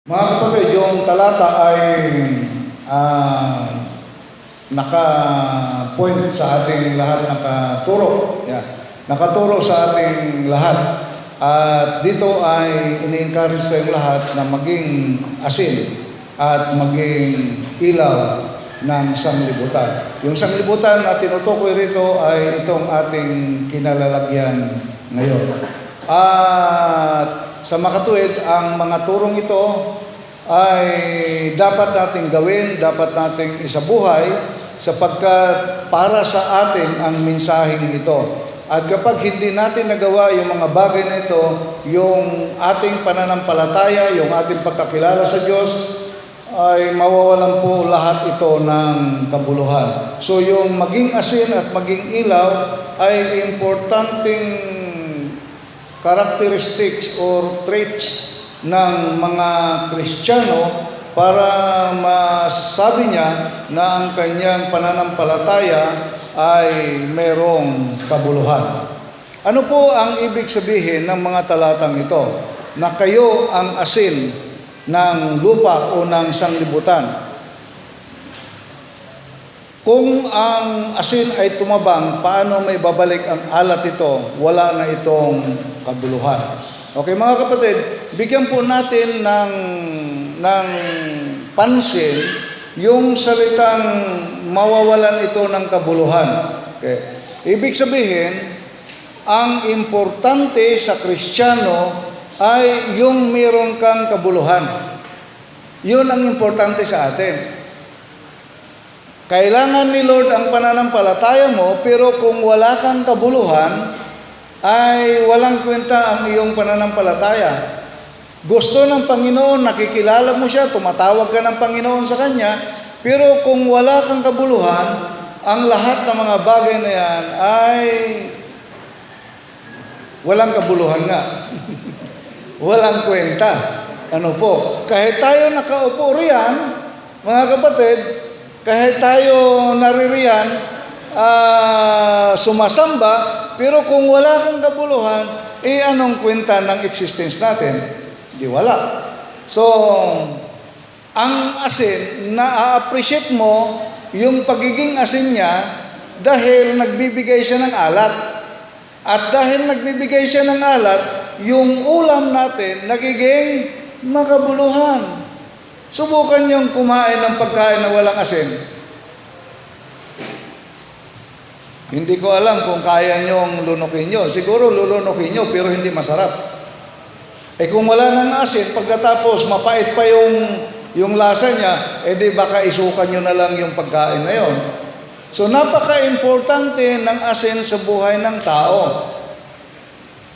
Mga kapatid, yung talata ay ah, naka-point sa ating lahat, nakaturo. Yeah. Nakaturo sa ating lahat. At dito ay ini-encourage tayong lahat na maging asin at maging ilaw ng sanglibutan. Yung sanglibutan na tinutukoy rito ay itong ating kinalalagyan ngayon. At sa makatuwid, ang mga turong ito ay dapat nating gawin, dapat nating isabuhay sapagkat para sa atin ang mensaheng ito. At kapag hindi natin nagawa yung mga bagay na ito, yung ating pananampalataya, yung ating pagkakilala sa Diyos, ay mawawalan po lahat ito ng kabuluhan. So yung maging asin at maging ilaw ay importanteng characteristics or traits ng mga Kristiyano para masabi niya na ang kanyang pananampalataya ay merong kabuluhan. Ano po ang ibig sabihin ng mga talatang ito? Na kayo ang asin ng lupa o ng sanglibutan. Kung ang asin ay tumabang, paano may babalik ang alat ito? Wala na itong kabuluhan. Okay mga kapatid, bigyan po natin ng pansin yung salitang mawawalan ito ng kabuluhan. Okay. Ibig sabihin, ang importante sa Kristiyano ay yung meron kang kabuluhan. Yun ang importante sa atin. Kailangan ni Lord ang pananampalataya mo, pero kung wala kang kabuluhan, ay walang kwenta ang iyong pananampalataya. Gusto ng Panginoon, nakikilala mo siya, tumatawag ka ng Panginoon sa Kanya, pero kung wala kang kabuluhan, ang lahat ng mga bagay na yan ay walang kabuluhan nga. Walang kwenta. Ano po? Kahit tayo nakaupo riyan, mga kapatid, kahit tayo naririyan, sumasamba, pero kung wala kang kabuluhan, anong kwenta ng existence natin? Di wala. So, ang asin, na-appreciate mo yung pagiging asin niya dahil nagbibigay siya ng alat. At dahil nagbibigay siya ng alat, yung ulam natin nagiging makabuluhan. Subukan niyong kumain ng pagkain na walang asin. Hindi ko alam kung kaya niyong lunukin nyo. Siguro lulunukin nyo, pero hindi masarap. Kung wala ng asin, pagkatapos mapait pa yung lasa niya, di baka isukan nyo na lang yung pagkain na yon. So napaka-importante ng asin sa buhay ng tao.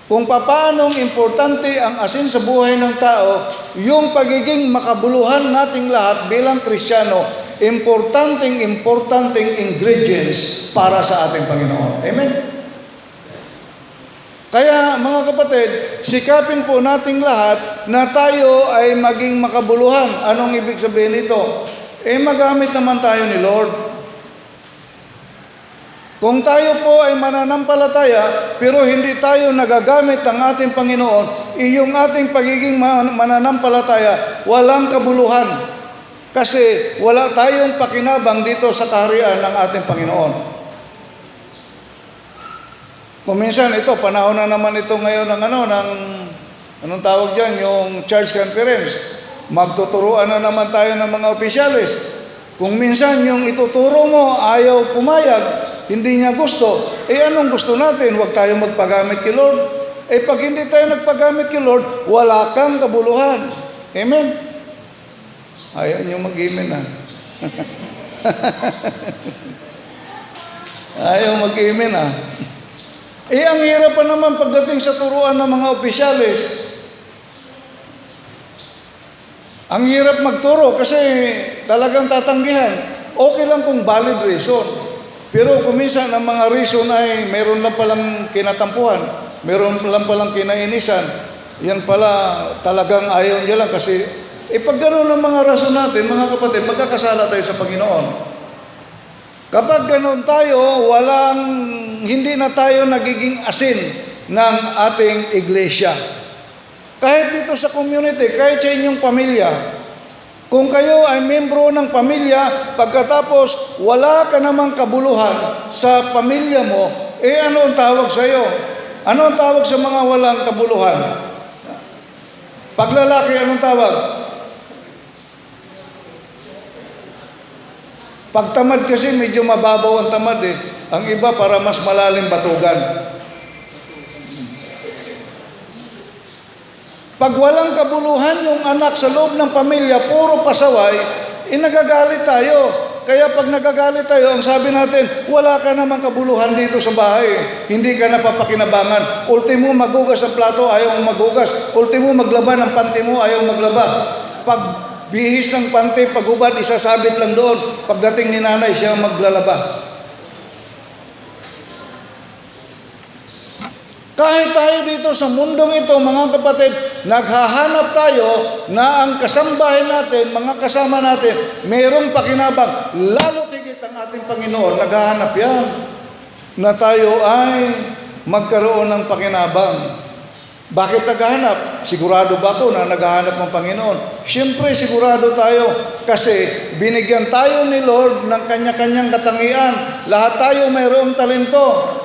Kung paanong importante ang asin sa buhay ng tao, yung pagiging makabuluhan nating lahat bilang Kristiyano, importanteng ingredients para sa ating Panginoon. Amen? Kaya mga kapatid, sikapin po nating lahat na tayo ay maging makabuluhan. Anong ibig sabihin nito? Magamit naman tayo ni Lord. Kung tayo po ay mananampalataya, pero hindi tayo nagagamit ng ating Panginoon, yung ating pagiging mananampalataya, walang kabuluhan. Kasi wala tayong pakinabang dito sa kaharian ng ating Panginoon. Kung minsan ito, panahon na naman ito ngayon ng anong tawag dyan, yung church conference. Magtuturuan na naman tayo ng mga opisyalis. Kung minsan yung ituturo mo ayaw pumayag, hindi niya gusto, anong gusto natin? Huwag tayo magpagamit kay Lord. Pag hindi tayo nagpagamit kay Lord, wala kang kabuluhan. Amen? Ayaw niyo mag-amen na. Ayaw mag-amen na. Ang hirap pa naman pagdating sa turuan ng mga opisyalis. Ang hirap magturo kasi talagang tatanggihan. Okay lang kung valid reason. Pero kung minsan ang mga reason ay mayroon lang palang kinatampuhan, mayroon lang palang kinainisan, yan pala talagang ayaw niya lang kasi pag gano'n ang mga rason natin, mga kapatid, magkakasala tayo sa Panginoon. Kapag gano'n tayo, hindi na tayo nagiging asin ng ating iglesia. Kahit dito sa community, kahit sa inyong pamilya, kung kayo ay membro ng pamilya, pagkatapos wala ka namang kabuluhan sa pamilya mo, ano ang tawag sa iyo? Ano ang tawag sa mga walang kabuluhan? Pag lalaki, anong tawag? Pag tamad kasi, medyo mababaw ang tamad eh. Ang iba para mas malalim batugan. Pag walang kabuluhan yung anak sa loob ng pamilya, puro pasaway, nagagalit tayo. Kaya pag nagagalit tayo, ang sabi natin, wala ka namang kabuluhan dito sa bahay. Hindi ka napapakinabangan. Ultimo, magugas ang plato, ayaw mong magugas. Ultimo, maglaba ng panty mo, ayaw maglaba. Pag bihis ng panty, pagubad, isasabit lang doon. Pagdating ni nanay, siya maglalaba. Kahit tayo dito sa mundong ito, mga kapatid, naghahanap tayo na ang kasambahay natin, mga kasama natin, mayroong pakinabang. Lalo tigit ang ating Panginoon, naghahanap yan na tayo ay magkaroon ng pakinabang. Bakit naghahanap? Sigurado ba ako na naghahanap ng Panginoon? Siyempre, sigurado tayo kasi binigyan tayo ni Lord ng kanya-kanyang katangian. Lahat tayo mayroong talento.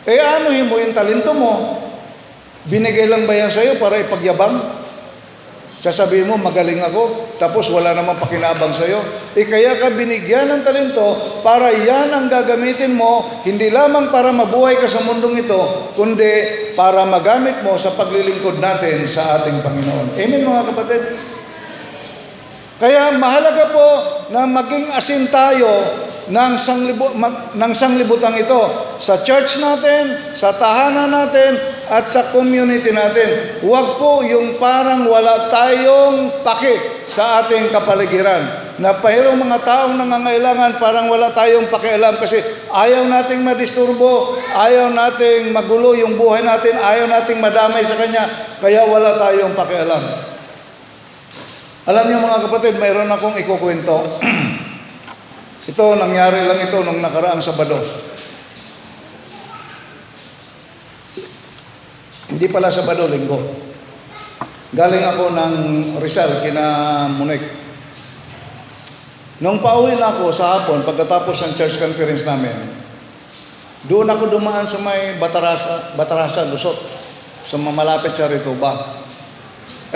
Anuhin mo yung talento mo? Binigay lang ba yan sa'yo para ipagyabang? Sasabihin mo, magaling ako, tapos wala namang pakinabang sa'yo. Kaya ka binigyan ng talento para yan ang gagamitin mo, hindi lamang para mabuhay ka sa mundong ito, kundi para magamit mo sa paglilingkod natin sa ating Panginoon. Amen, mga kapatid? Kaya mahalaga po na maging asin tayo ng sanglibutan ito sa church natin, sa tahanan natin, at sa community natin. Huwag po yung parang wala tayong paki sa ating kapaligiran. Na mayroong mga taong nangangailangan, parang wala tayong pakialam kasi ayaw nating madisturbo, ayaw nating magulo yung buhay natin, ayaw nating madamay sa Kanya, kaya wala tayong pakialam. Alam niyo mga kapatid, mayroon akong ikukwento. Ito, nangyari lang ito nung nakaraang Sabado. Hindi pala Sabado, Linggo. Galing ako ng Rizal, kina Munek. Nung pauwi na ako sa hapon, pagkatapos ng church conference namin, doon ako dumaan sa may Batarasa, Lusot, sa malapit sa Rituba.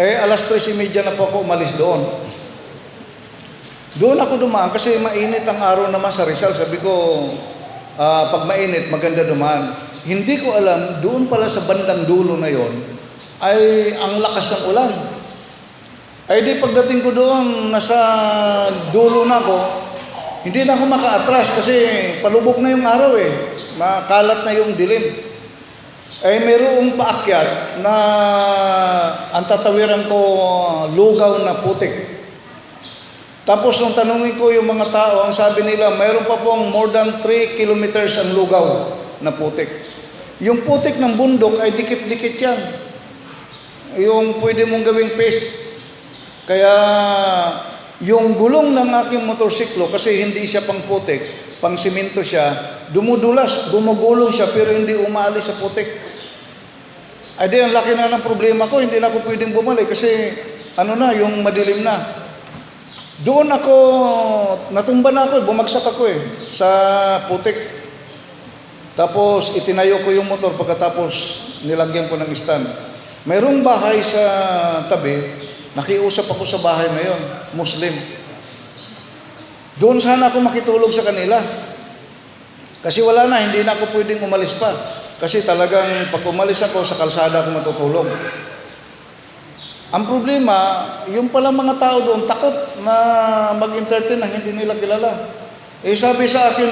Alas 3:30 na po ako umalis doon. Doon ako dumaan kasi mainit ang araw naman sa Rizal. Sabi ko, pag mainit, maganda dumaan. Hindi ko alam, doon pala sa bandang dulo na yon ay ang lakas ng ulan. Di pagdating ko doon, nasa dulo na ako, hindi na ako maka-atras kasi palubog na yung araw makalat na yung dilim. Mayroong paakyat na ang tatawiran ko lugaw na putik. Tapos nung tanungin ko yung mga tao, ang sabi nila, mayroon pa pong more than 3 kilometers ang lugaw na putik. Yung putik ng bundok ay dikit-dikit yan. Yung pwede mong gawing paste. Kaya yung gulong ng aking motorsiklo, kasi hindi siya pang putik, pang simento siya, dumudulas, gumugulong siya, pero hindi umaalis sa putik. Di ang laki na ng problema ko, hindi na ako pwedeng bumalik kasi yung madilim na. Doon ako, natumba na ako, bumagsak ako sa putik. Tapos itinayo ko yung motor pagkatapos nilagyan ko ng stand. Mayroong bahay sa tabi, nakiusap ako sa bahay na yon, Muslim. Doon sana ako makitulog sa kanila. Kasi wala na, hindi na ako pwedeng umalis pa. Kasi talagang pag umalis ako, sa kalsada ako matutulog. Ang problema, yung pala mga tao doon, takot na mag-entertain na hindi nila kilala. Sabi sa akin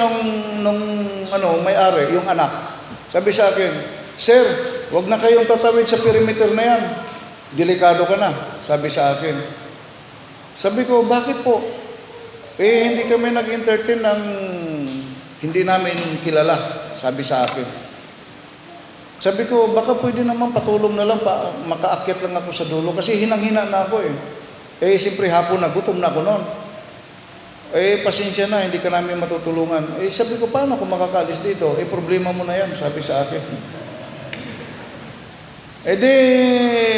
nung may-ari, yung anak, sabi sa akin, "Sir, wag na kayong tatawid sa perimeter na yan. Delikado ka na," sabi sa akin. Sabi ko, "Bakit po?" Hindi kami nag-entertain ng hindi namin kilala, sabi sa akin. Sabi ko, baka pwede naman patulong na lang, makaakyat lang ako sa dulo. Kasi hinang-hina na ako siyempre hapon na, gutom na ako noon. Pasensya na, hindi ka namin matutulungan. Sabi ko, paano kung makakaalis dito? Problema mo na yan, sabi sa akin. Eh di,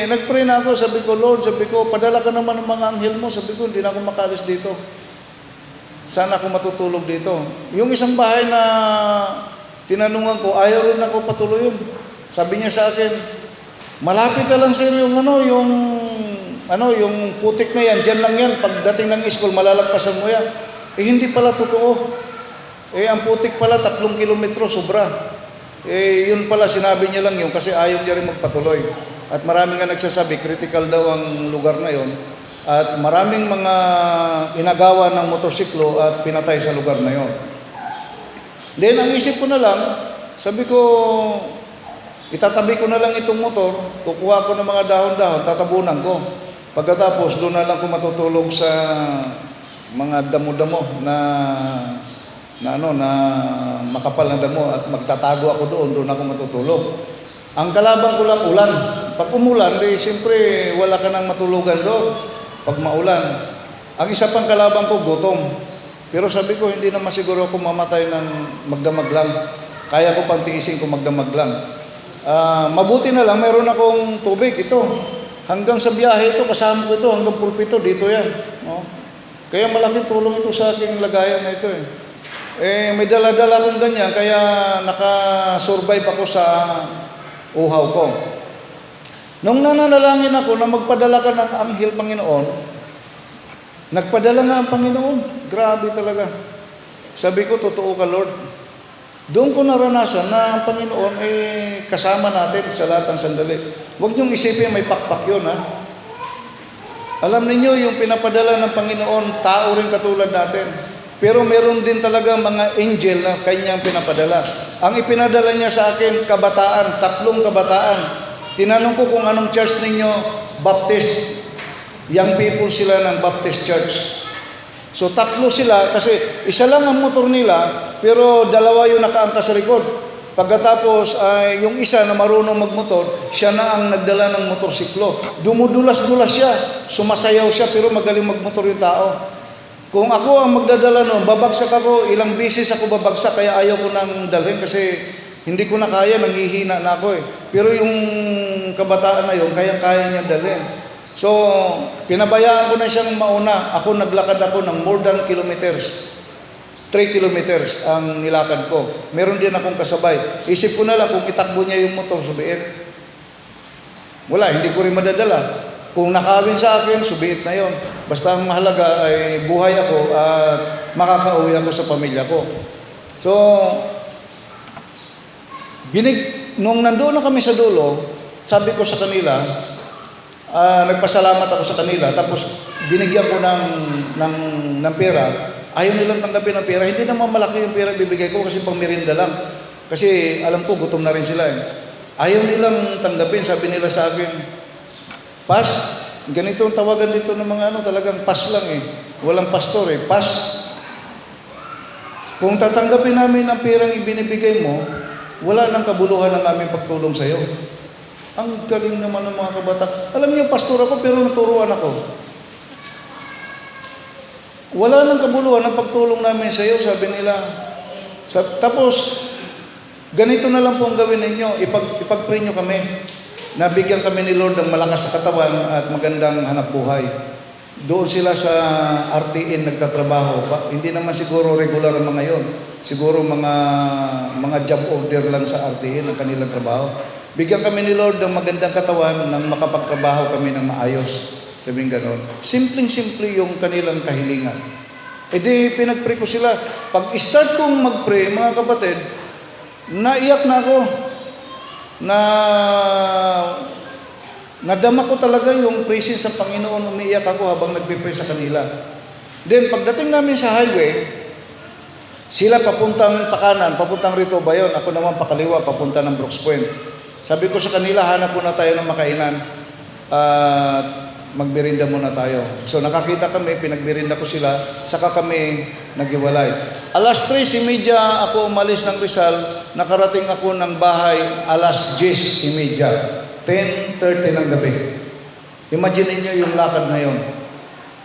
nag-pray na ako, sabi ko, Lord, sabi ko, padala ka naman ng mga anghel mo, sabi ko, hindi na ako makalis dito. Sana ako matutulog dito. Yung isang bahay na tinanungan ko, ayaw rin ako patuloy yun. Sabi niya sa akin, malapit na lang sir yung yung putik na yan, dyan lang yan, pagdating ng school, malalagpasan mo yan. Eh hindi pala totoo. Eh ang putik pala, 3 kilometro, sobra. Eh yun pala, sinabi niya lang yun kasi ayaw niya rin magpatuloy. At maraming nga nagsasabi, critical daw ang lugar na yon. At maraming mga inagawa ng motorsiklo at pinatay sa lugar na yon. Then ang isip ko na lang, sabi ko, itatabi ko na lang itong motor, kukuha ko ng mga dahon-dahon, tatabunan ko. Pagkatapos, doon na lang ko matutulog sa mga damo-damo na makapal na damo at magtatago ako doon ako matutulog. Ang kalaban ko lang ulan. Pag umulan, siyempre wala ka nang matulugan doon. Pag maulan. Ang isa pang kalaban ko, gutom. Pero sabi ko, hindi naman siguro ako mamatay ng magdamag lang. Kaya ko pang tiisin kung magdamag lang. Mabuti na lang, mayroon akong tubig. Ito. Hanggang sa biyahe ito, kasama ko ito, hanggang pulpito, dito yan. No? Kaya malaking tulong ito sa aking lagayan na ito eh. Eh, may dala-dala akong ganyan, kaya nakasurvive ako sa uhaw ko. Nung nananalangin ako na magpadala ka ng anghel, Panginoon, nagpadala nga ang Panginoon. Grabe talaga. Sabi ko, totoo ka, Lord. Doon ko naranasan na ang Panginoon ay kasama natin sa lahat ng sandali. Huwag niyong isipin may pakpak yun, ha? Alam niyo yung pinapadala ng Panginoon, tao rin katulad natin. Pero meron din talaga mga angel na kanyang pinapadala. Ang ipinadala niya sa akin, kabataan, 3 kabataan. Tinanong ko kung anong church ninyo, Baptist. Young people sila ng Baptist Church. So 3 sila kasi isa lang ang motor nila, pero 2 yung nakaangka sa likod. Pagkatapos ay yung isa na marunong magmotor, siya na ang nagdala ng motorsiklo. Dumudulas-dulas siya, sumasayaw siya, pero magaling magmotor yung tao. Kung ako ang magdadala noon, babagsak ako, ilang beses ako babagsak, kaya ayaw ko nang dalhin kasi hindi ko na kaya, nanghihina na ako eh. Pero yung kabataan na yun, kaya niya dalhin. So, pinabayaan ko na siyang mauna. Ako naglakad ako ng more than kilometers. 3 kilometers ang nilakad ko. Meron din akong kasabay. Isip ko na lang kung itakbo niya yung motor, subiit. Wala, hindi ko rin madadala. Kung nakawin sa akin, subiit na yon. Basta ang mahalaga ay buhay ako at makakauwi ako sa pamilya ko. So, nung nandoon na kami sa dulo, sabi ko sa kanila, nagpasalamat ako sa kanila, tapos binigyan ko ng pera. Ayaw nilang tanggapin ng pera. Hindi naman malaki yung pera bibigay ko kasi pang merienda lang. Kasi alam ko, gutom na rin sila eh. Ayaw nilang tanggapin. Sabi nila sa akin, pas, ganito ang tawagan dito ng mga talagang pas lang eh. Walang pastor eh, pas. Kung tatanggapin namin ang perang ibinibigay mo, wala nang kabuluhan ng aming pagtulong sa iyo. Ang galing naman ng mga kabataan. Alam niyo, pastor ako pero naturuan ako. Wala nang kabuluhan ng pagtulong namin sa iyo, sabi nila. Tapos, ganito na lang po ang gawin ninyo, ipag-pray nyo kami. Nabigyan kami ni Lord ng malakas sa katawan at magandang hanap buhay. Doon sila sa RTN nagtatrabaho. Hindi naman siguro regular ang mga yon. Siguro mga job order lang sa RTN ang kanilang trabaho. Bigyan kami ni Lord ng magandang katawan nang makapagtrabaho kami ng maayos. Sabihin ganon. Simpleng-simple yung kanilang kahilingan. E di pinag-pray ko sila. Pag-start kong mag-pray, mga kapatid, naiyak na ako. Nadama ko talaga yung presence ng Panginoon, umiiyak ako habang nagpe-pray sa kanila. Then pagdating namin sa highway, sila papuntang pakanan, papuntang Rito Bayon, ako naman pakaliwa, papunta ng Brooks Point. Sabi ko sa kanila, hanap muna tayo ng makainan at magbirinda muna tayo. So nakakita kami, pinagbirenda ko sila, saka kami naghiwalay. Alas 3:30 ako umalis ng Rizal, nakarating ako ng bahay alas 10:30, 10:30 ng gabi. Imagine niyo yung lakad na yon,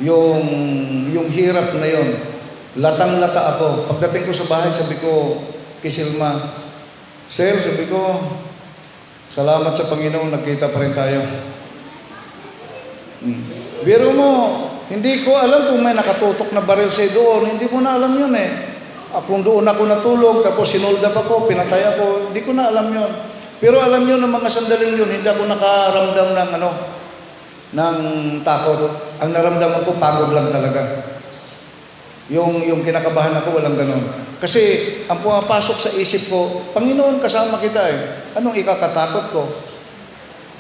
yung hirap na yon. Latang-lata ako. Pagdating ko sa bahay, sabi ko kay Silma, Sir, sabi ko, Salamat sa Panginoon, nagkita pa rin tayo. Biro mo, hindi ko alam kung may nakatutok na baril sa'yo doon. Hindi mo na alam yun eh. Kung doon ako natulog, tapos sinoldap ako, pinatay ako, hindi ko na alam yun. Pero alam nyo, ng mga sandaling yun, hindi ako nakaramdam ng takot. Ang naramdaman ko, pagod lang talaga. Yung kinakabahan ako, walang ganon. Kasi ang pumapasok sa isip ko, Panginoon, kasama kita eh. Anong ikakatakot ko?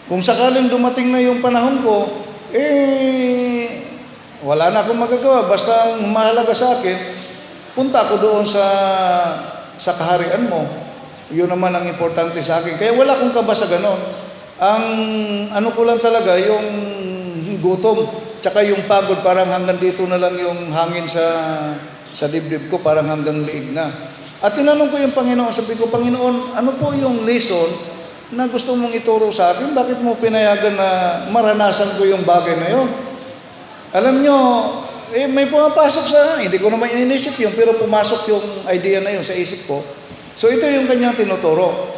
Kung sakaling dumating na yung panahon ko, wala na akong magagawa. Basta ang mahalaga sa akin, punta ako doon sa kaharian mo. Yun naman ang importante sa akin. Kaya wala akong kaba sa ganon. Ang ano ko lang talaga, yung gutom, tsaka yung pagod, parang hanggang dito na lang yung hangin sa dibdib ko, parang hanggang liig na. At tinanong ko yung Panginoon, sabi ko, Panginoon, ano po yung lesson na gusto mong ituro sa akin? Bakit mo pinayagan na maranasan ko yung bagay na yun? Alam nyo, may pumapasok hindi ko naman iniisip yun, pero pumasok yung idea na yun sa isip ko. So ito yung kanyang tinuturo.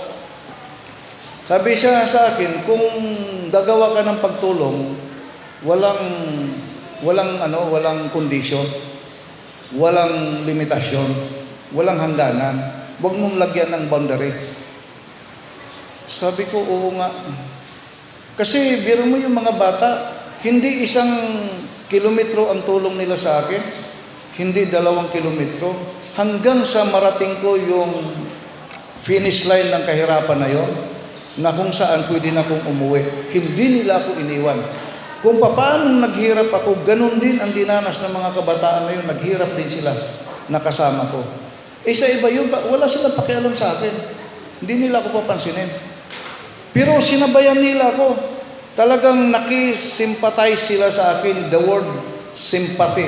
Sabi siya sa akin, kung gagawa ka ng pagtulong, walang kondisyon, walang limitasyon, walang hangganan. Huwag mong lagyan ng boundary. Sabi ko, oo nga. Kasi biro mo yung mga bata, hindi 1 kilometro ang tulong nila sa akin, hindi 2 kilometro, hanggang sa marating ko yung finish line ng kahirapan na yon, na kung saan pwede na akong umuwi. Hindi nila ako iniwan. Kung paano naghirap ako, ganun din ang dinanas ng mga kabataan na yun, naghirap din sila, nakasama ko. Sa iba yun, wala silang pakialam sa akin. Hindi nila ako papansinin. Pero sinabayan nila ako. Talagang nakisympathize sila sa akin, the word sympathy.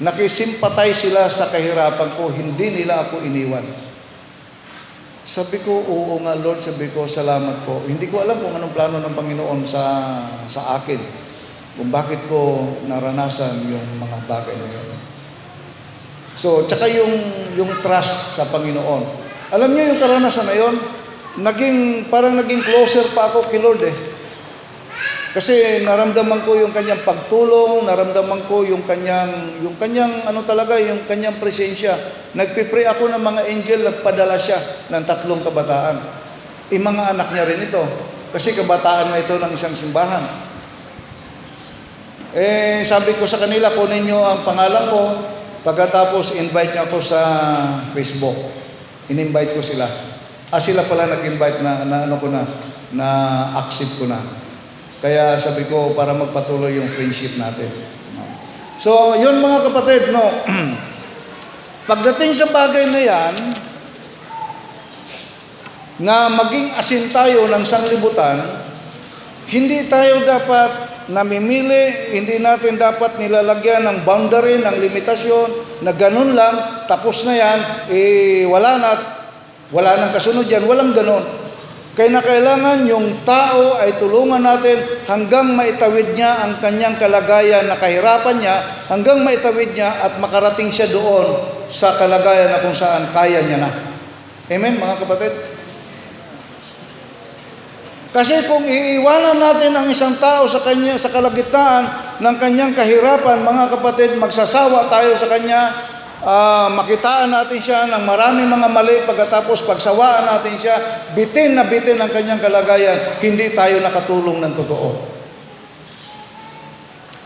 Nakisympathize sila sa kahirapan ko, hindi nila ako iniwan. Sabi ko, oo nga Lord, sabi ko, salamat po. Hindi ko alam kung anong plano ng Panginoon sa akin, kung bakit ko naranasan yung mga bagay na yun. So, tsaka yung trust sa Panginoon. Alam niyo yung karanasan na yun, parang naging closer pa ako kay Lord eh. Kasi naramdaman ko yung kanyang pagtulong, naramdaman ko yung kanyang yung kanyang presensya. Nagpipray ako ng mga angel, nagpadala siya ng 3 kabataan. Mga anak niya rin ito. Kasi kabataan nga ito ng isang simbahan. Sabi ko sa kanila, kunin niyo ang pangalan ko. Pagkatapos, invite niya ako sa Facebook. In-invite ko sila. Sila pala nag-invite na accept ko na. Kaya sabi ko, para magpatuloy yung friendship natin. So, yun mga kapatid, no? Pagdating sa bagay na yan, na maging asin tayo ng sanglibutan, hindi tayo dapat namimili, hindi natin dapat nilalagyan ng boundary, ng limitasyon, na ganun lang, tapos na yan, wala nang kasunod yan, walang ganun. Kaya kailangan yung tao ay tulungan natin hanggang maitawid niya ang kanyang kalagayan na kahirapan niya, hanggang maitawid niya at makarating siya doon sa kalagayan na kung saan kaya niya na. Amen, mga kapatid? Kasi kung iiwanan natin ang isang tao sa kalagitnaan ng kanyang kahirapan, mga kapatid, magsasawa tayo sa kanya, makitaan natin siya ng maraming mga mali, pagkatapos pagsawaan natin siya, bitin na bitin ang kanyang kalagayan, hindi tayo nakatulong ng totoo.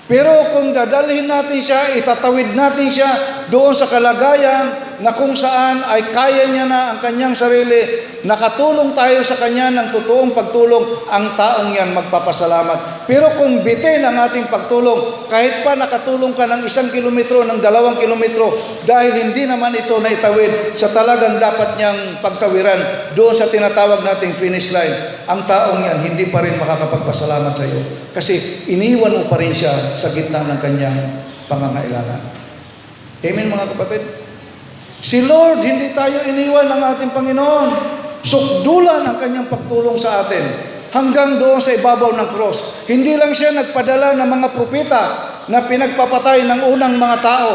Pero kung dadalhin natin siya, itatawid natin siya doon sa kalagayan na kung saan ay kaya niya na ang kanyang sarili, nakatulong tayo sa kanya ng totoong pagtulong, ang taong yan magpapasalamat. Pero kung bitin ang ating pagtulong, kahit pa nakatulong ka ng 1 kilometro, ng 2 kilometro, dahil hindi naman ito naitawid sa talagang dapat niyang pagtawiran doon sa tinatawag nating finish line, ang taong yan hindi pa rin makakapagpasalamat sa iyo. Kasi iniwan mo pa rin siya sa gitna ng kanyang pangangailangan. Amen, mga kapatid? Si Lord, hindi tayo iniwan ng ating Panginoon. Sukdulan ang kanyang pagtulong sa atin hanggang doon sa ibabaw ng cross. Hindi lang siya nagpadala ng mga propeta na pinagpapatay ng unang mga tao.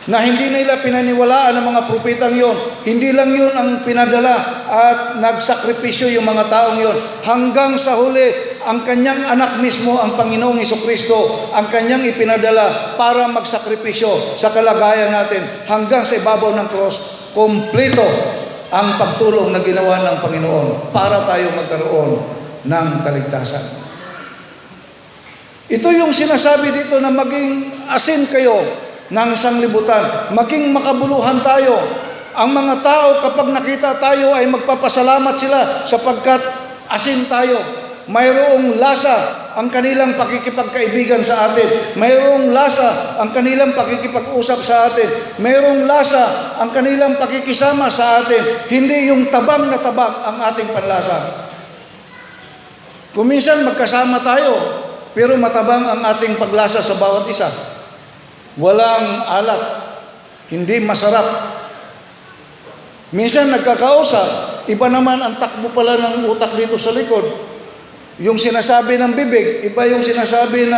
na hindi nila pinaniwalaan ng mga propetang yon. Hindi lang yun ang pinadala at nagsakripisyo yung mga taong yon. Hanggang sa huli, ang kanyang anak mismo, ang Panginoong Hesukristo, ang kanyang ipinadala para magsakripisyo sa kalagayan natin hanggang sa ibabaw ng cross. Kompleto ang pagtulong na ginawa ng Panginoon para tayo magkaroon ng kaligtasan. Ito yung sinasabi dito na maging asin kayo ng sanglibutan, maging makabuluhan tayo. Ang mga tao kapag nakita tayo ay magpapasalamat sila sapagkat asin tayo. Mayroong lasa ang kanilang pakikipagkaibigan sa atin. Mayroong lasa ang kanilang pakikipag-usap sa atin. Mayroong lasa ang kanilang pakikisama sa atin. Hindi yung tabang na tabang ang ating panlasa. Kung minsan magkasama tayo, pero matabang ang ating paglasa sa bawat isa. Walang alat, hindi masarap. Minsan nagkakausap, iba naman ang takbo pala ng utak dito sa likod. Yung sinasabi ng bibig, iba yung sinasabi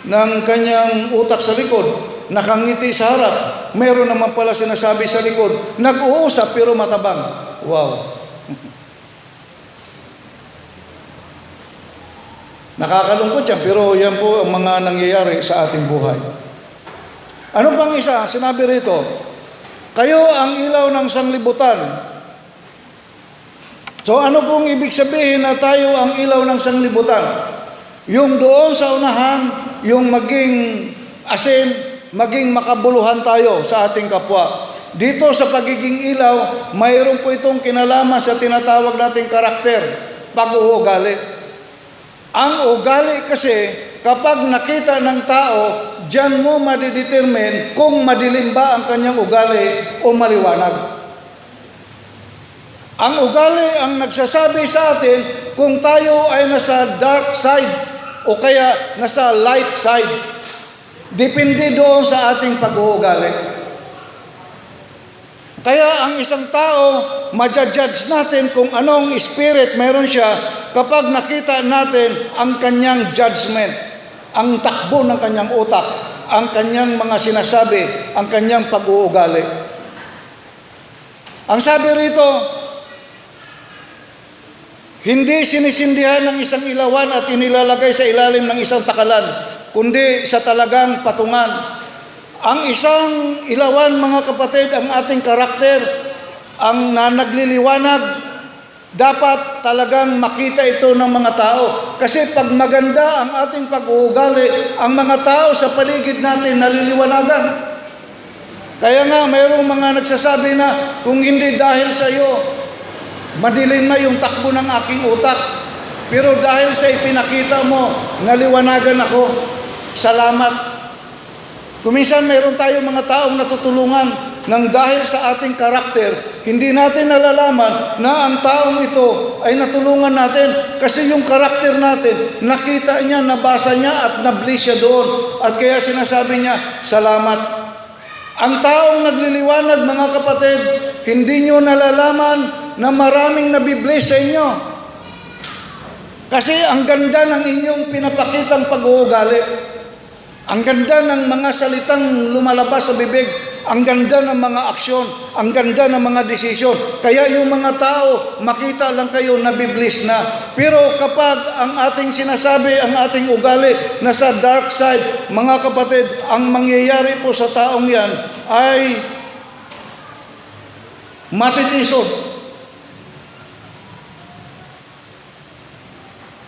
ng kanyang utak sa likod. Nakangiti sa harap, meron naman pala sinasabi sa likod. Nag-uusap pero matabang. Wow. Nakakalungkot yan, pero yan po ang mga nangyayari sa ating buhay. Ano pang isa? Sinabi rito, kayo ang ilaw ng sanglibutan. So ano pong ibig sabihin na tayo ang ilaw ng sanglibutan? Yung doon sa unahan, yung maging asin, maging makabuluhan tayo sa ating kapwa. Dito sa pagiging ilaw, mayroon po itong kinalaman sa tinatawag nating karakter, pag-uugali. Ang ugali kasi, kapag nakita ng tao, diyan mo madidetermine kung madilim ba ang kanyang ugali o maliwanag. Ang ugali ang nagsasabi sa atin kung tayo ay nasa dark side o kaya nasa light side. Depende doon sa ating pag-uugali. Kaya ang isang tao, ma-judge natin kung anong spirit meron siya kapag nakita natin ang kanyang judgment, ang takbo ng kanyang utak, ang kanyang mga sinasabi, ang kanyang pag-uugali. Ang sabi rito, hindi sinisindihan ng isang ilawan at inilalagay sa ilalim ng isang takalan, kundi sa talagang patungan. Ang isang ilawan, mga kapatid, ang ating karakter, ang nagliliwanag, dapat talagang makita ito ng mga tao. Kasi pag maganda ang ating pag-uugali, ang mga tao sa paligid natin naliliwanagan. Kaya nga, mayroong mga nagsasabi na, kung hindi dahil sa iyo, madilim na yung takbo ng aking utak. Pero dahil sa ipinakita mo, naliwanagan ako. Salamat. Kuminsan mayroon tayong mga taong natutulungan nang dahil sa ating karakter, hindi natin nalalaman na ang taong ito ay natulungan natin kasi yung karakter natin, nakita niya, nabasa niya at nabliss siya doon. At kaya sinasabi niya, salamat. Ang taong nagliliwanag, mga kapatid, hindi nyo nalalaman na maraming nabibliss sa inyo. Kasi ang ganda ng inyong pinapakitang pag-uugali. Ang ganda ng mga salitang lumalabas sa bibig, ang ganda ng mga aksyon, ang ganda ng mga desisyon. Kaya yung mga tao, makita lang kayo nabibliss na. Pero kapag ang ating sinasabi, ang ating ugali, nasa dark side, mga kapatid, ang mangyayari po sa taong yan ay matitisod.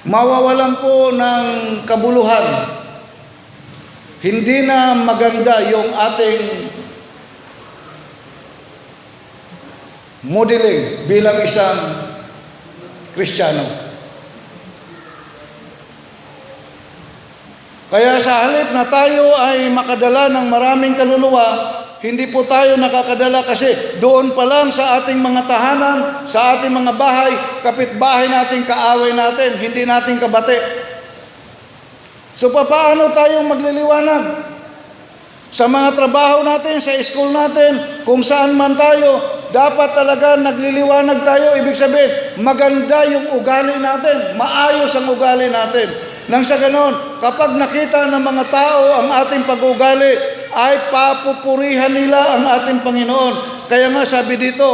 Mawawalan po ng kabuluhan. Hindi na maganda yung ating modeling bilang isang Kristiyano. Kaya sa halip na tayo ay makadala ng maraming kaluluwa, hindi po tayo nakakadala kasi doon pa lang sa ating mga tahanan, sa ating mga bahay, kapitbahay natin, kaaway natin, hindi natin kabate. So paano tayong magliliwanag? Sa mga trabaho natin, sa school natin, kung saan man tayo, dapat talaga nagliliwanag tayo. Ibig sabihin, maganda yung ugali natin, maayos ang ugali natin. Nang sa ganon, kapag nakita ng mga tao ang ating pag-ugali, ay papupurihan nila ang ating Panginoon. Kaya nga sabi dito,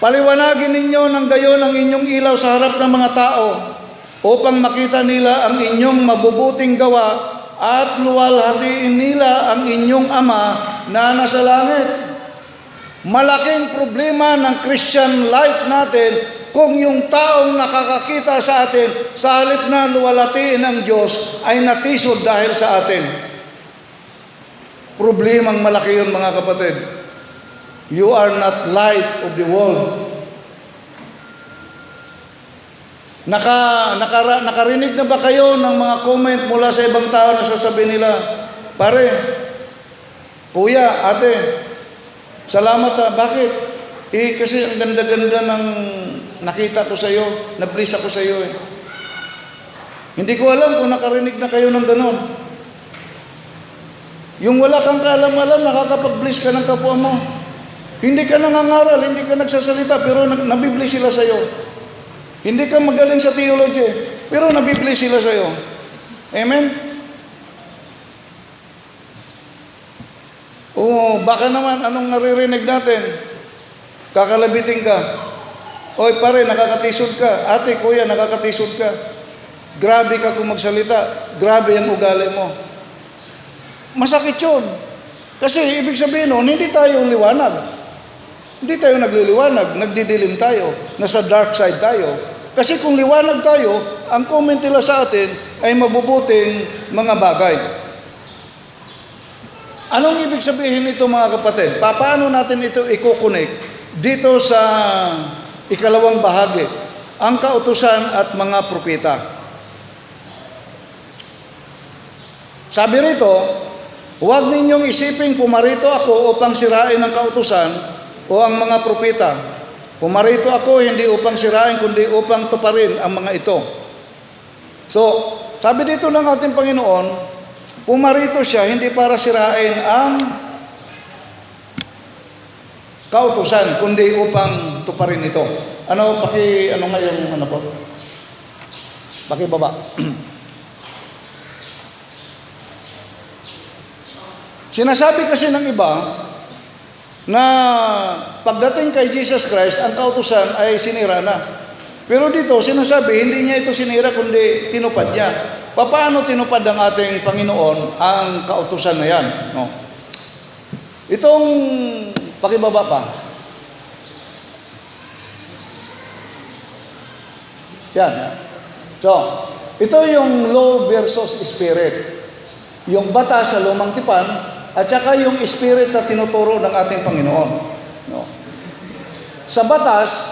paliwanagin ninyo ng gayon ang inyong ilaw sa harap ng mga tao upang makita nila ang inyong mabubuting gawa at luwalhatiin nila ang inyong Ama na nasa langit. Malaking problema ng Christian life natin kung yung taong nakakakita sa atin, sa halip na luwalhatiin ng Diyos, ay natisod dahil sa atin. Problemang malaki yun, mga kapatid. You are not light of the world. Nakarinig na ba kayo ng mga comment mula sa ibang tao na sasabihin nila, pare, kuya, ate, salamat ha. Bakit? Kasi ang ganda-ganda ng nakita ko sa iyo, na-bless ako sa iyo. Hindi ko alam kung nakarinig na kayo ng ganon. Yung wala kang kaalam-alam, nakakapag-bless ka ng kapwa mo. Hindi ka nangangaral, hindi ka nagsasalita, pero nabibless sila sa iyo. Hindi ka magaling sa theology, pero nabibless sila sa iyo. Amen? O baka naman, anong naririnig natin? Kakalabitin ka. Oy pare, nakakatisod ka. Ate, kuya, nakakatisod ka. Grabe ka kung magsalita. Grabe ang ugali mo. Masakit yun. Kasi ibig sabihin nun, hindi tayo liwanag. Hindi tayo nagliliwanag, nagdidilim tayo, nasa dark side tayo. Kasi kung liwanag tayo, ang comment nila sa atin ay mabubuting mga bagay. Anong ibig sabihin nito, mga kapatid? Paano natin ito i-connect dito sa ikalawang bahagi, ang kautusan at mga propeta? Sabi rito, huwag ninyong isiping pumarito ako upang sirain ang kautusan o ang mga propeta. Pumarito ako hindi upang sirain, kundi upang tuparin ang mga ito. So, sabi dito ng ating Panginoon, pumarito siya hindi para sirain ang kautusan, kundi upang tuparin ito. Ano nga yung ano po? Pakibaba. Sinasabi kasi ng iba na pagdating kay Jesus Christ, ang kautusan ay sinira na. Pero dito, sinasabi, hindi niya ito sinira, kundi tinupad niya. Paano tinupad ng ating Panginoon ang kautusan na yan? No? Itong, pakibaba pa. Yan. So, ito yung law versus spirit. Yung batas sa lumang tipan, at saka yung spirit na tinuturo ng ating Panginoon. No? Sa batas,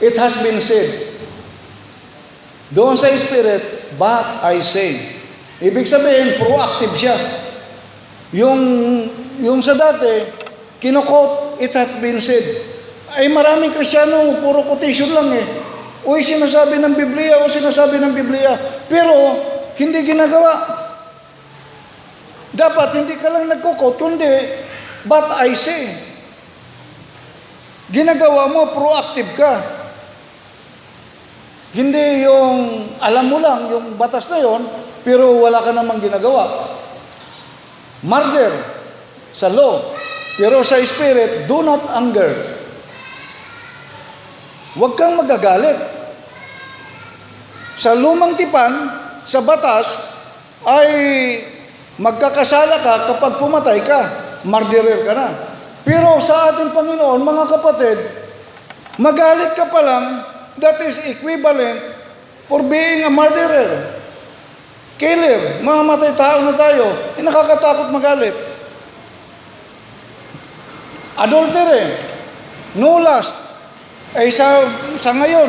it has been said. Doon sa spirit, but I say. Ibig sabihin, proactive siya. Yung sa dati, kinukot, it has been said. Ay maraming Kristiyano, puro quotation lang eh. Uy, sinasabi ng Biblia, o sinasabi ng Biblia. Pero, hindi ginagawa. Dapat hindi ka lang nagkukot, kundi, but I say. Ginagawa mo, proactive ka. Hindi yung, alam mo lang, yung batas na yon, pero wala ka namang ginagawa. Murder, sa law, pero sa spirit, do not anger. Huwag kang magagalit. Sa lumang tipan, sa batas, ay magkakasala ka kapag pumatay ka, murderer ka na. Pero sa ating Panginoon, mga kapatid, magalit ka pa lang, that is equivalent for being a murderer. Killer, mamamatay tao na tayo, nakakatakot magalit. Adultery, no lust. Ay sa ngayon,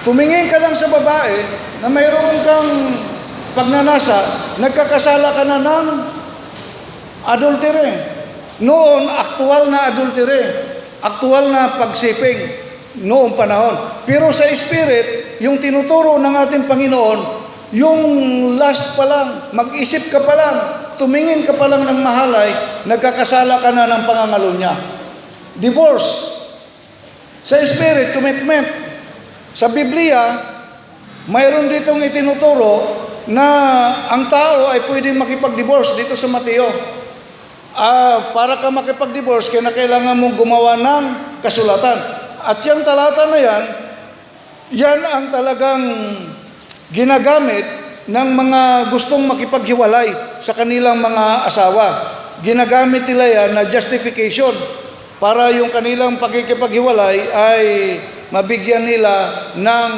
tumingin ka lang sa babae na mayroon kang pagnanasa, nagkakasala ka na ng adultery. Noon, aktual na adultery. Aktual na pagsiping noong panahon. Pero sa spirit, yung tinuturo ng ating Panginoon, yung last pa lang, mag-isip ka pa lang, tumingin ka pa lang ng mahalay, nagkakasala ka na ng pangangalo niya. Divorce. Sa spirit, commitment. Sa Biblia, mayroon ditong itinuturo na ang tao ay pwedeng makipag-divorce dito sa Mateo. Para ka makipag-divorce, kailangan mong gumawa ng kasulatan. At yung talata na yan ang talagang ginagamit ng mga gustong makipaghiwalay sa kanilang mga asawa. Ginagamit nila yan na justification para yung kanilang pakikipaghiwalay ay mabigyan nila ng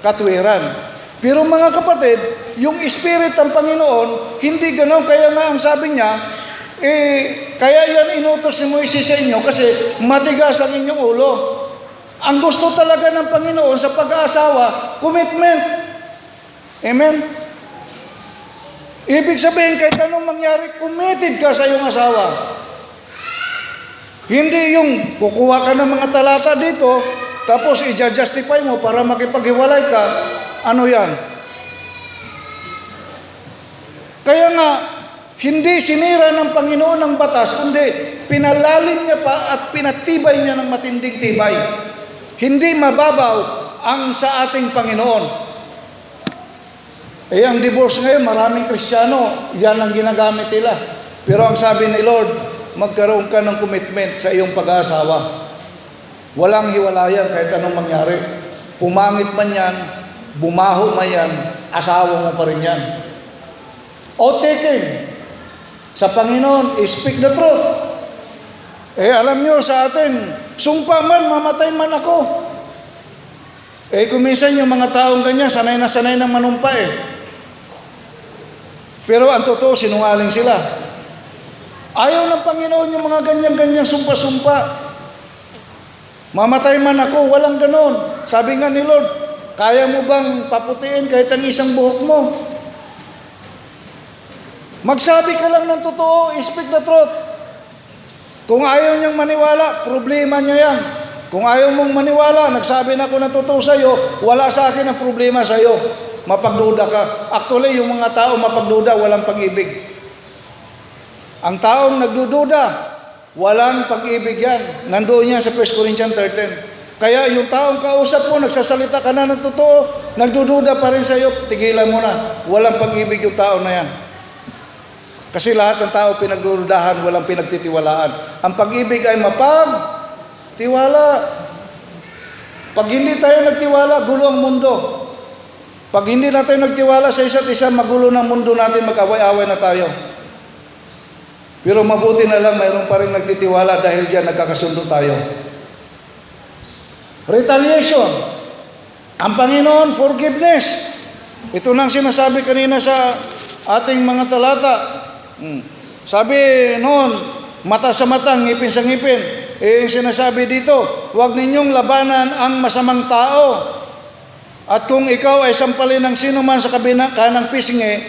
katwiran. Pero mga kapatid, yung Spirit ng Panginoon, hindi ganoon. Kaya nga ang sabi niya, kaya yan inutos ni Moises sa inyo kasi matigas ang inyong ulo. Ang gusto talaga ng Panginoon sa pag-aasawa, commitment. Amen? Ibig sabihin, kahit anong mangyari, committed ka sa iyong asawa. Hindi yung kukuha ka ng mga talata dito, tapos i-justify mo para makipaghiwalay ka. Ano yan? Kaya nga, hindi sinira ng Panginoon ang batas, kundi pinalalim niya pa at pinatibay niya ng matinding tibay. Hindi mababaw ang sa ating Panginoon. Ang divorce ngayon, maraming Kristiyano, yan ang ginagamit nila. Pero ang sabi ni Lord, magkaroon ka ng commitment sa iyong pag-aasawa. Walang hiwalayan kahit anong mangyari. Pumangit man yan, bumaho man yan, asawa mo pa rin yan. O taking, sa Panginoon, speak the truth. Alam nyo sa atin, sumpa man, mamatay man ako. Kung minsan yung mga taong ganyan, sanay na sanay ng manumpa Pero ang totoo, sinungaling sila. Ayaw ng Panginoon yung mga ganyan-ganyan sumpa-sumpa. Mamatay man ako, walang ganon. Sabi nga ni Lord, kaya mo bang paputiin kahit ang isang buhok mo? Magsabi ka lang ng totoo, speak the truth. Kung ayaw niyang maniwala, problema niya yan. Kung ayaw mong maniwala, nagsabi na ako ng totoo sa iyo, wala sa akin ang problema sa iyo. Mapagduda ka. Actually, yung mga tao mapagduda, walang pag-ibig. Ang taong nagdududa, walang pag-ibig yan. Nandoon yan sa 1 Corinthians 13. Kaya yung taong kausap mo, nagsasalita ka na ng totoo, nagdududa pa rin sa iyo, tigilan mo na. Walang pag-ibig yung tao na yan. Kasi lahat ng tao pinagdududahan, walang pinagtitiwalaan. Ang pag-ibig ay mapagtiwala. Pag hindi tayo nagtiwala, gulo ang mundo. Pag hindi na tayo nagtiwala sa isa't isa, magulo ng mundo natin, mag-away-away na tayo. Pero mabuti na lang, mayroon pa rin nagtitiwala dahil diyan nagkakasundo tayo. Retaliation. Ang Panginoon, forgiveness. Ito nang sinasabi kanina sa ating mga talata. Sabi noon, mata sa mata, ngipin sa ngipin. Yung sinasabi dito, huwag ninyong labanan ang masamang tao. At kung ikaw ay sampalin ng sino man sa kanang pisngi,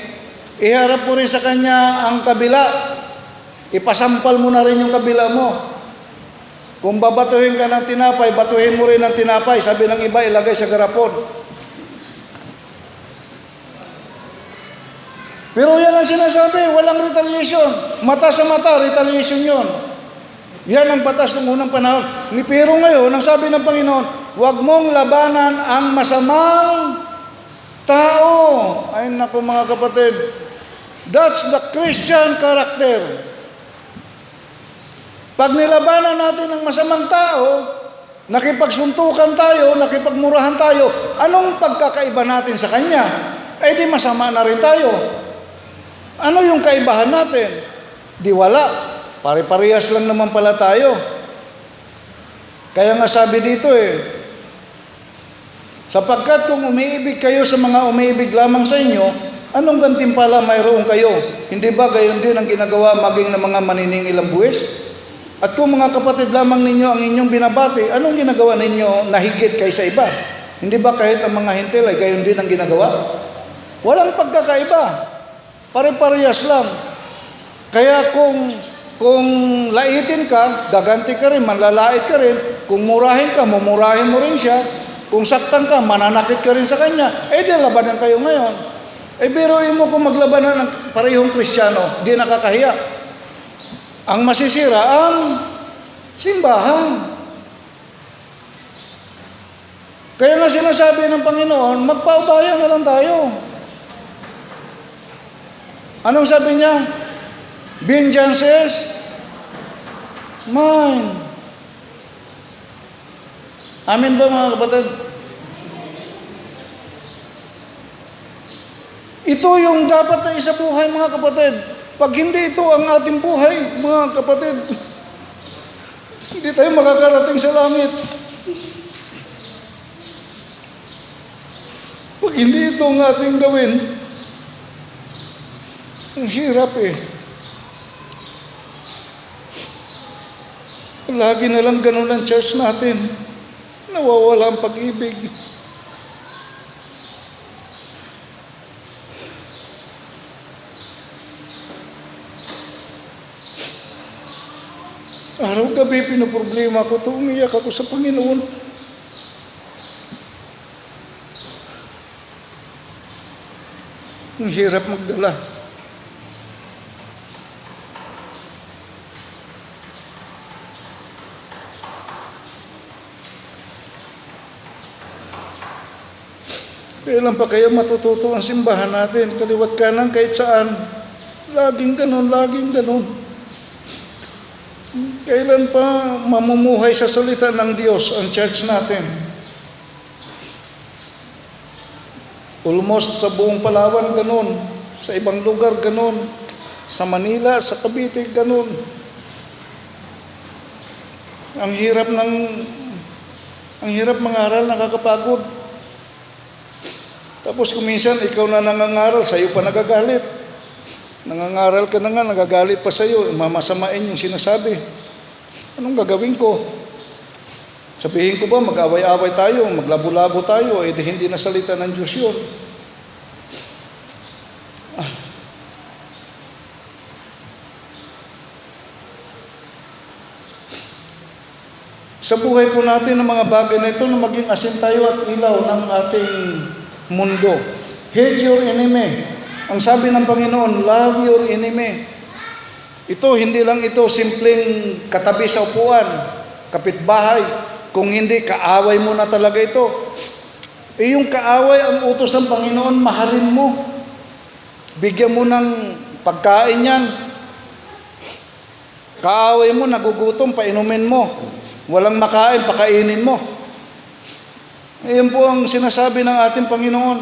iharap mo rin sa kanya ang kabila. Ipasampal mo na rin yung kabila mo. Kung babatuhin ka ng tinapay, batuhin mo rin ng tinapay. Sabi ng iba, ilagay sa garapon. Pero yan ang sinasabi, walang retaliation. Mata sa mata, retaliation yon. Yan ang batas ng unang panahon. Pero ngayon, ang sabi ng Panginoon, huwag mong labanan ang masamang tao. Ay naku mga kapatid, that's the Christian character. Pag nilabanan natin ang masamang tao, nakipagsuntukan tayo, nakipagmurahan tayo, anong pagkakaiba natin sa kanya? Di masama na rin tayo. Ano yung kaibahan natin? Di wala. Pare-parehas lang naman pala tayo. Kaya nga sabi dito sapagkat kung umiibig kayo sa mga umiibig lamang sa inyo, anong gantimpala mayroon kayo? Hindi ba gayon din ang ginagawa maging ng mga maniningil ang buwis? At kung mga kapatid lamang ninyo ang inyong binabati, anong ginagawa ninyo na higit kaysa iba? Hindi ba kahit ang mga hintil ay gayon din ang ginagawa? Walang pagkakaiba. Pare-parehas lang. Kaya kung laitin ka, gaganti ka rin, manlalait ka rin. Kung murahin ka, mumurahin mo rin siya. Kung saktan ka, mananakit ka rin sa kanya. Di labanan kayo ngayon. Biruin mo kung maglabanan ng parehong Kristiyano, di nakakahiya. Ang masisira ang simbahan. Kaya nga sinasabi ng Panginoon, magpaubaya na lang tayo. Anong sabi niya? Vengeance is mine. Amin ba mga kapatid? Ito yung dapat na isa buhay mga kapatid. Pag hindi ito ang ating buhay, mga kapatid, hindi tayo makakarating sa langit. Pag hindi ito ang ating gawin, ang hirap eh. Lagi na lang ganun ang church natin. Nawawala ang pag-ibig. Araw-gabi pinoproblema ko ito, umiyak ako sa Panginoon. Ang hirap magdala. Kailan pa kaya matututo ang simbahan natin? Kaliwat kanan kahit saan. Laging ganon, laging ganon. Kailan pa mamumuhay sa salita ng Diyos ang church natin? Almost sa buong Palawan ganon. Sa ibang lugar ganon. Sa Manila, sa Cavite ganon. Ang hirap mangaral, nakakapagod. Tapos kung minsan ikaw na nangangaral, sa'yo pa nagagalit. Nangangaral ka na nga, nagagalit pa sa'yo, mamasamain yung sinasabi. Anong gagawin ko? Sabihin ko ba, mag-away-away tayo, maglabo-labo tayo, eh di hindi na salita ng Diyos yun. Sa buhay po natin ng mga bagay na ito, na maging asin tayo at ilaw ng ating mundo. Hate your enemy. Ang sabi ng Panginoon, love your enemy. Ito, hindi lang ito simpleng katabi sa upuan, kapitbahay. Kung hindi, kaaway mo na talaga ito. Eh yung kaaway, ang utos ng Panginoon, mahalin mo. Bigyan mo ng pagkain yan. Kaaway mo, nagugutom, painumin mo. Walang makain, pakainin mo. Iyan po ang sinasabi ng ating Panginoon.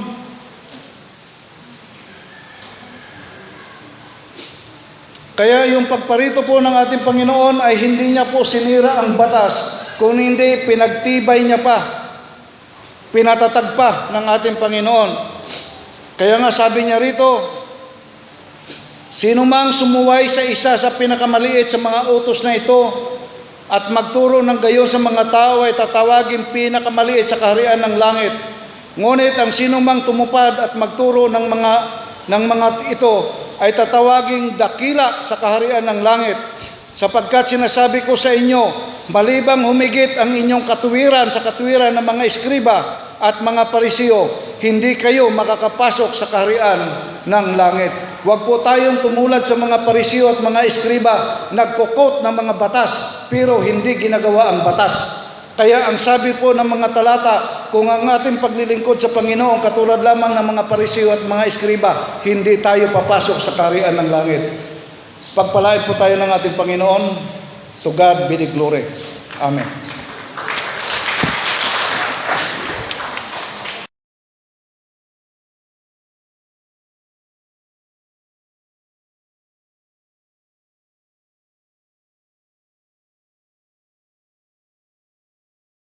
Kaya yung pagparito po ng ating Panginoon ay hindi niya po sinira ang batas, kung hindi pinagtibay niya pa, pinatatag pa ng ating Panginoon. Kaya nga sabi niya rito, sino mang sumuway sa isa sa pinakamaliit sa mga utos na ito, at magturo ng gayon sa mga tao ay tatawagin pinakamaliit sa kaharian ng langit. Ngunit ang sino mang tumupad at magturo ng mga ito ay tatawaging dakila sa kaharian ng langit. Sapagkat sinasabi ko sa inyo, malibang humigit ang inyong katuwiran sa katuwiran ng mga eskriba at mga parisiyo, hindi kayo makakapasok sa kaharian ng langit. Huwag po tayong tumulad sa mga parisiyo at mga eskriba, nagkukot ng mga batas, pero hindi ginagawa ang batas. Kaya ang sabi po ng mga talata, kung ang ating paglilingkod sa Panginoon katulad lamang ng mga parisiyo at mga eskriba, hindi tayo papasok sa kaharian ng langit. Pagpalain po tayo ng ating Panginoon. To God be the glory. Amen.